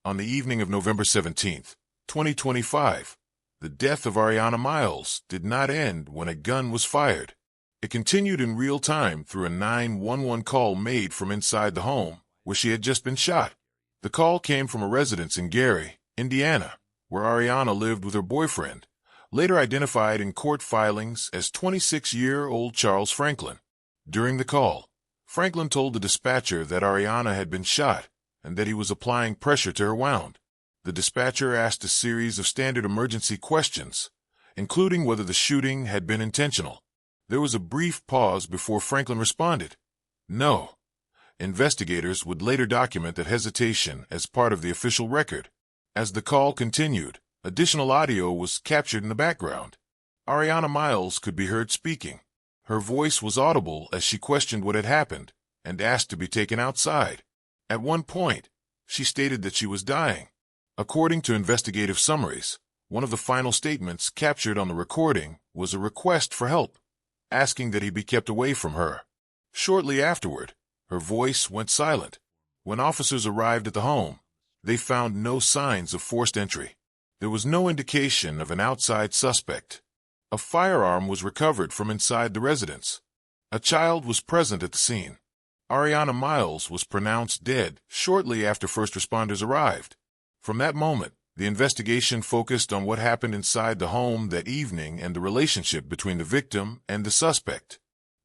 On the evening of November 17th, 2025, the death of Arianna Miles did not end when a gun was fired. It continued in real time through a 911 call made from inside the home where she had just been shot. The call came from a residence in Gary, Indiana, where Arianna lived with her boyfriend, later identified in court filings as 26-year-old Charles Franklin. During the call, Franklin told the dispatcher that Arianna had been shot and that he was applying pressure to her wound. The dispatcher asked a series of standard emergency questions, including whether the shooting had been intentional. There was a brief pause before Franklin responded, "No." Investigators would later document that hesitation as part of the official record. As the call continued, additional audio was captured in the background. Arianna Miles could be heard speaking. Her voice was audible as she questioned what had happened and asked to be taken outside. At one point, she stated that she was dying. According to investigative summaries, one of the final statements captured on the recording was a request for help, asking that he be kept away from her. Shortly afterward, her voice went silent. When officers arrived at the home, they found no signs of forced entry. There was no indication of an outside suspect. A firearm was recovered from inside the residence. A child was present at the scene. Arianna Miles was pronounced dead shortly after first responders arrived. From that moment, the investigation focused on what happened inside the home that evening and the relationship between the victim and the suspect.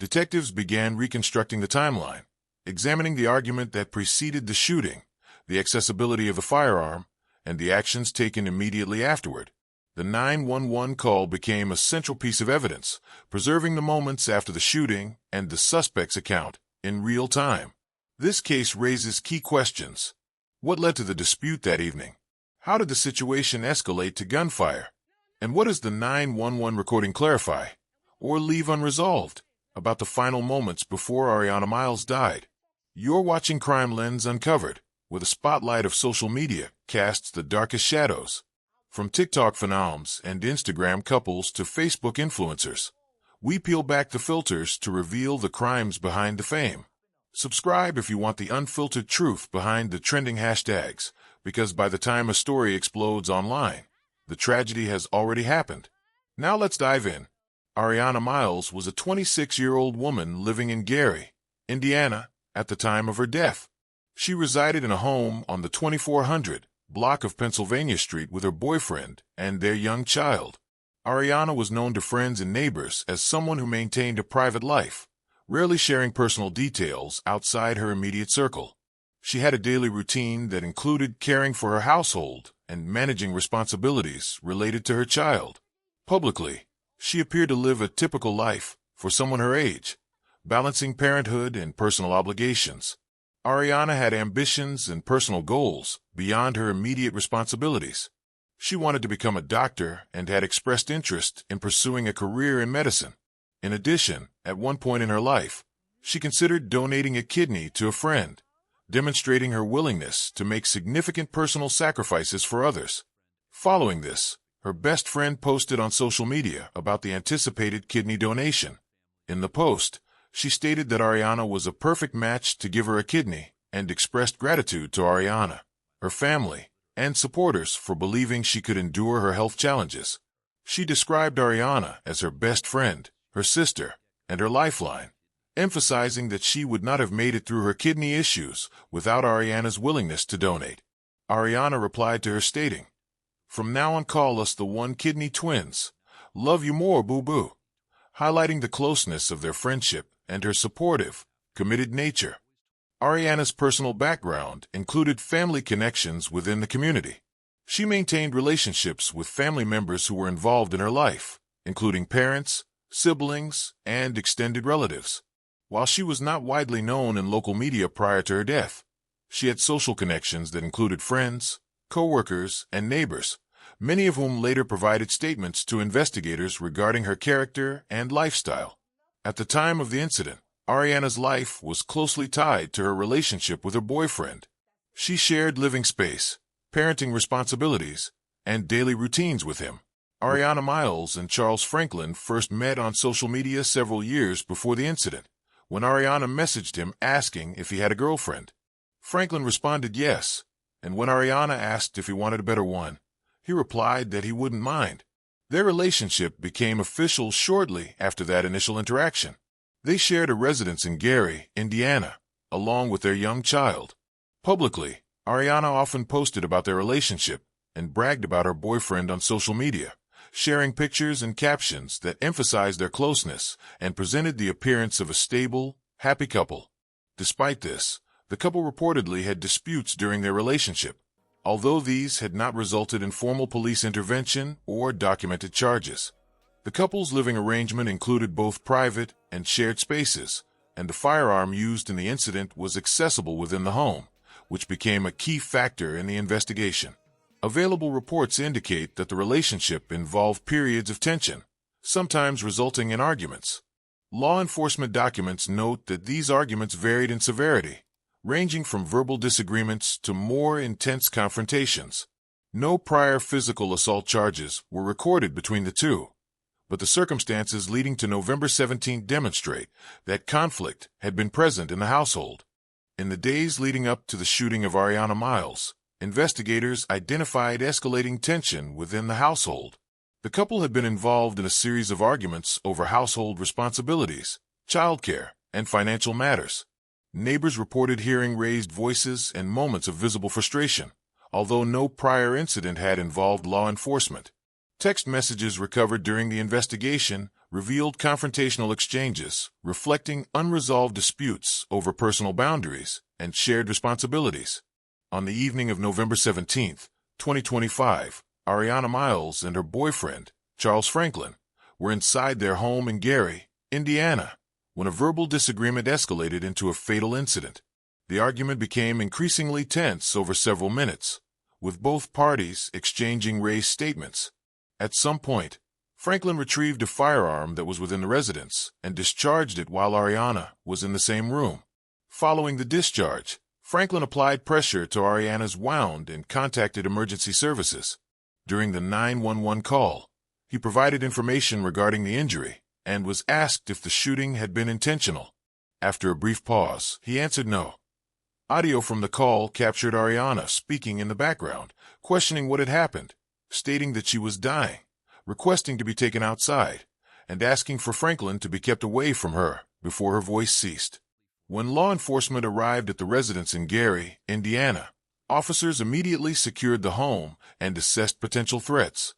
Detectives began reconstructing the timeline, examining the argument that preceded the shooting, the accessibility of the firearm, and the actions taken immediately afterward. The 911 call became a central piece of evidence, preserving the moments after the shooting and the suspect's account in real time. This case raises key questions. What led to the dispute that evening? How did the situation escalate to gunfire? And what does the 911 recording clarify, or leave unresolved, about the final moments before Arianna Miles died? You're watching Crimelens Uncovered, where the spotlight of social media casts the darkest shadows. From TikTok phenoms and Instagram couples to Facebook influencers, we peel back the filters to reveal the crimes behind the fame. Subscribe if you want the unfiltered truth behind the trending hashtags, because by the time a story explodes online, the tragedy has already happened. Now let's dive in. Arianna Miles was a 26-year-old woman living in Gary, Indiana, at the time of her death. She resided in a home on the 2400 block of Pennsylvania Street with her boyfriend and their young child. Arianna was known to friends and neighbors as someone who maintained a private life, rarely sharing personal details outside her immediate circle. She had a daily routine that included caring for her household and managing responsibilities related to her child. Publicly, she appeared to live a typical life for someone her age, balancing parenthood and personal obligations. Arianna had ambitions and personal goals beyond her immediate responsibilities. She wanted to become a doctor and had expressed interest in pursuing a career in medicine. In addition, at one point in her life, she considered donating a kidney to a friend, demonstrating her willingness to make significant personal sacrifices for others. Following this, her best friend posted on social media about the anticipated kidney donation. In the post, she stated that Arianna was a perfect match to give her a kidney and expressed gratitude to Arianna, her family, and supporters for believing she could endure her health challenges. She described Arianna as her best friend, her sister, and her lifeline, emphasizing that she would not have made it through her kidney issues without Arianna's willingness to donate. Arianna replied to her stating, "From now on call us the One Kidney Twins. Love you more, boo-boo," highlighting the closeness of their friendship and her supportive, committed nature. Arianna's personal background included family connections within the community. She maintained relationships with family members who were involved in her life, including parents, siblings, and extended relatives. While she was not widely known in local media prior to her death, she had social connections that included friends, co-workers, and neighbors, many of whom later provided statements to investigators regarding her character and lifestyle. At the time of the incident, Arianna's life was closely tied to her relationship with her boyfriend. She shared living space, parenting responsibilities, and daily routines with him. Arianna Miles and Charles Franklin first met on social media several years before the incident, when Arianna messaged him asking if he had a girlfriend. Franklin responded yes, and when Arianna asked if he wanted a better one, he replied that he wouldn't mind. Their relationship became official shortly after that initial interaction. They shared a residence in Gary, Indiana, along with their young child. Publicly, Arianna often posted about their relationship and bragged about her boyfriend on social media, sharing pictures and captions that emphasized their closeness and presented the appearance of a stable, happy couple. Despite this, the couple reportedly had disputes during their relationship, although these had not resulted in formal police intervention or documented charges. The couple's living arrangement included both private and shared spaces, and the firearm used in the incident was accessible within the home, which became a key factor in the investigation. Available reports indicate that the relationship involved periods of tension, sometimes resulting in arguments. Law enforcement documents note that these arguments varied in severity, ranging from verbal disagreements to more intense confrontations. No prior physical assault charges were recorded between the two, but the circumstances leading to November 17 demonstrate that conflict had been present in the household. In the days leading up to the shooting of Arianna Miles, investigators identified escalating tension within the household. The couple had been involved in a series of arguments over household responsibilities, childcare, and financial matters. Neighbors reported hearing raised voices and moments of visible frustration, although no prior incident had involved law enforcement. Text messages recovered during the investigation revealed confrontational exchanges, reflecting unresolved disputes over personal boundaries and shared responsibilities. On the evening of November 17, 2025, Arianna Miles and her boyfriend, Charles Franklin, were inside their home in Gary, Indiana, when a verbal disagreement escalated into a fatal incident. The argument became increasingly tense over several minutes, with both parties exchanging raised statements. At some point, Franklin retrieved a firearm that was within the residence and discharged it while Arianna was in the same room. Following the discharge, Franklin applied pressure to Arianna's wound and contacted emergency services. During the 911 call, he provided information regarding the injury and was asked if the shooting had been intentional. After a brief pause, he answered no. Audio from the call captured Arianna speaking in the background, questioning what had happened, stating that she was dying, requesting to be taken outside, and asking for Franklin to be kept away from her before her voice ceased. When law enforcement arrived at the residence in Gary, Indiana, officers immediately secured the home and assessed potential threats.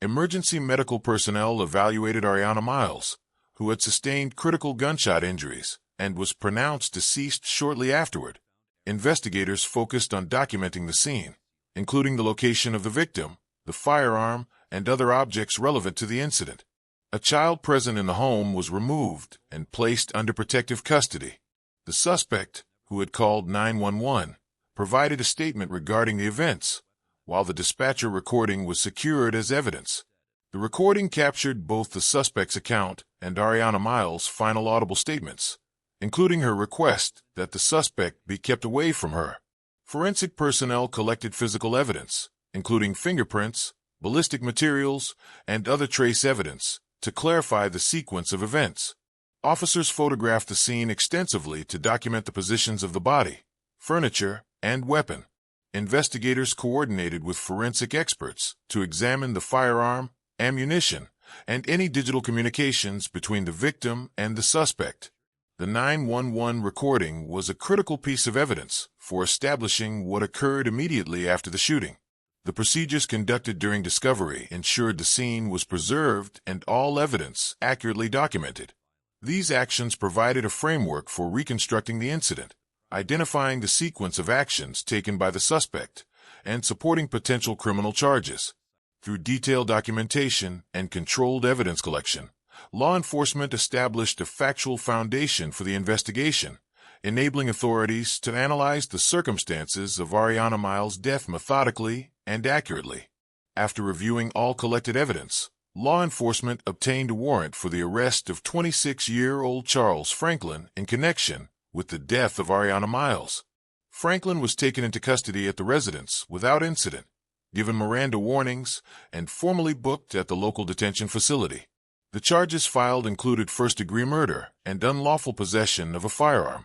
Emergency medical personnel evaluated Arianna Miles, who had sustained critical gunshot injuries and was pronounced deceased shortly afterward. Investigators focused on documenting the scene, including the location of the victim, the firearm, and other objects relevant to the incident. A child present in the home was removed and placed under protective custody. The suspect, who had called 911, provided a statement regarding the events, while the dispatcher recording was secured as evidence. The recording captured both the suspect's account and Arianna Miles' final audible statements, including her request that the suspect be kept away from her. Forensic personnel collected physical evidence, including fingerprints, ballistic materials, and other trace evidence, to clarify the sequence of events. Officers photographed the scene extensively to document the positions of the body, furniture, and weapon. Investigators coordinated with forensic experts to examine the firearm, ammunition, and any digital communications between the victim and the suspect. The 911 recording was a critical piece of evidence for establishing what occurred immediately after the shooting. The procedures conducted during discovery ensured the scene was preserved and all evidence accurately documented. These actions provided a framework for reconstructing the incident, identifying the sequence of actions taken by the suspect, and supporting potential criminal charges. Through detailed documentation and controlled evidence collection, law enforcement established a factual foundation for the investigation, enabling authorities to analyze the circumstances of Arianna Miles' death methodically and accurately. After reviewing all collected evidence, law enforcement obtained a warrant for the arrest of 26-year-old Charles Franklin in connection with the death of Arianna Miles. Franklin was taken into custody at the residence without incident, given Miranda warnings, and formally booked at the local detention facility. The charges filed included first-degree murder and unlawful possession of a firearm.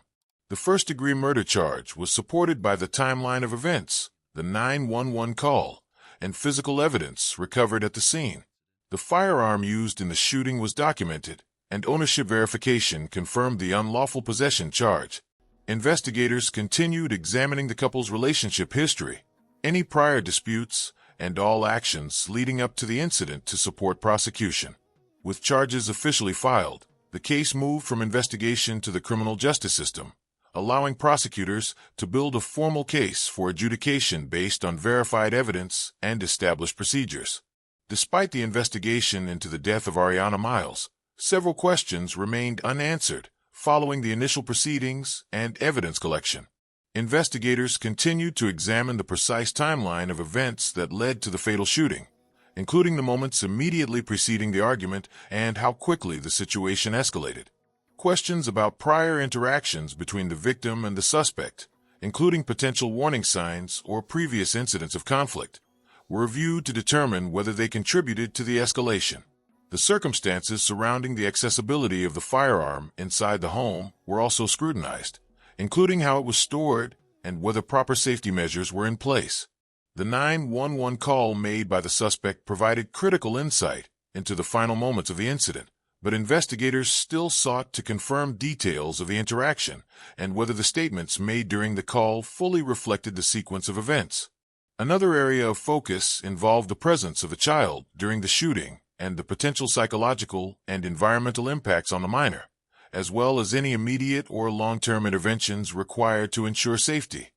The first-degree murder charge was supported by the timeline of events, the 911 call, and physical evidence recovered at the scene. The firearm used in the shooting was documented, and ownership verification confirmed the unlawful possession charge. Investigators continued examining the couple's relationship history, any prior disputes, and all actions leading up to the incident to support prosecution. With charges officially filed, the case moved from investigation to the criminal justice system, allowing prosecutors to build a formal case for adjudication based on verified evidence and established procedures. Despite the investigation into the death of Arianna Miles, several questions remained unanswered following the initial proceedings and evidence collection. Investigators continued to examine the precise timeline of events that led to the fatal shooting, including the moments immediately preceding the argument and how quickly the situation escalated. Questions about prior interactions between the victim and the suspect, including potential warning signs or previous incidents of conflict, were reviewed to determine whether they contributed to the escalation. The circumstances surrounding the accessibility of the firearm inside the home were also scrutinized, including how it was stored and whether proper safety measures were in place. The 911 call made by the suspect provided critical insight into the final moments of the incident, but investigators still sought to confirm details of the interaction and whether the statements made during the call fully reflected the sequence of events. Another area of focus involved the presence of a child during the shooting and the potential psychological and environmental impacts on the minor, as well as any immediate or long-term interventions required to ensure safety.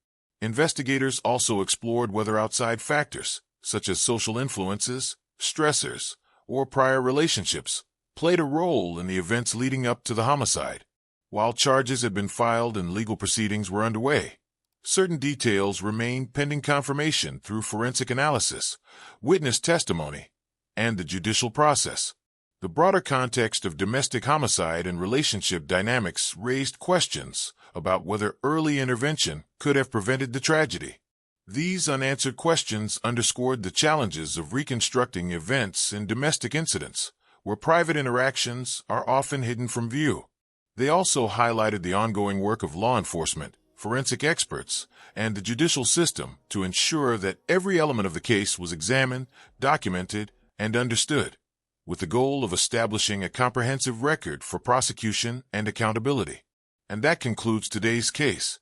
Investigators also explored whether outside factors, such as social influences, stressors, or prior relationships, played a role in the events leading up to the homicide. While charges had been filed and legal proceedings were underway, certain details remained pending confirmation through forensic analysis, witness testimony, and the judicial process. The broader context of domestic homicide and relationship dynamics raised questions about whether early intervention could have prevented the tragedy. These unanswered questions underscored the challenges of reconstructing events in domestic incidents, where private interactions are often hidden from view. They also highlighted the ongoing work of law enforcement, forensic experts, and the judicial system to ensure that every element of the case was examined, documented, and understood, with the goal of establishing a comprehensive record for prosecution and accountability. And that concludes today's case.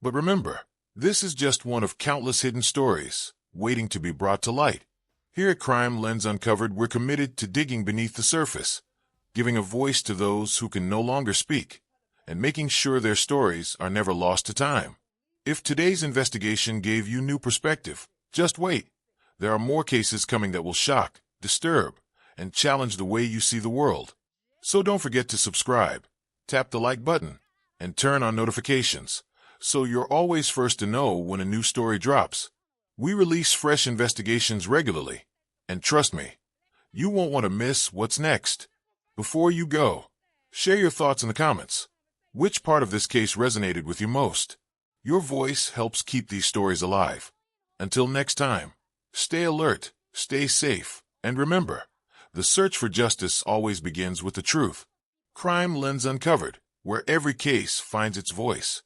But remember, this is just one of countless hidden stories waiting to be brought to light. Here at Crimelens Uncovered, we're committed to digging beneath the surface, giving a voice to those who can no longer speak, and making sure their stories are never lost to time. If today's investigation gave you new perspective, just wait. There are more cases coming that will shock, disturb, and challenge the way you see the world. So don't forget to subscribe, tap the like button, and turn on notifications, so you're always first to know when a new story drops. We release fresh investigations regularly, and trust me, you won't want to miss what's next. Before you go, share your thoughts in the comments. Which part of this case resonated with you most? Your voice helps keep these stories alive. Until next time, stay alert, stay safe, and remember, the search for justice always begins with the truth. Crimelens Uncovered, where every case finds its voice.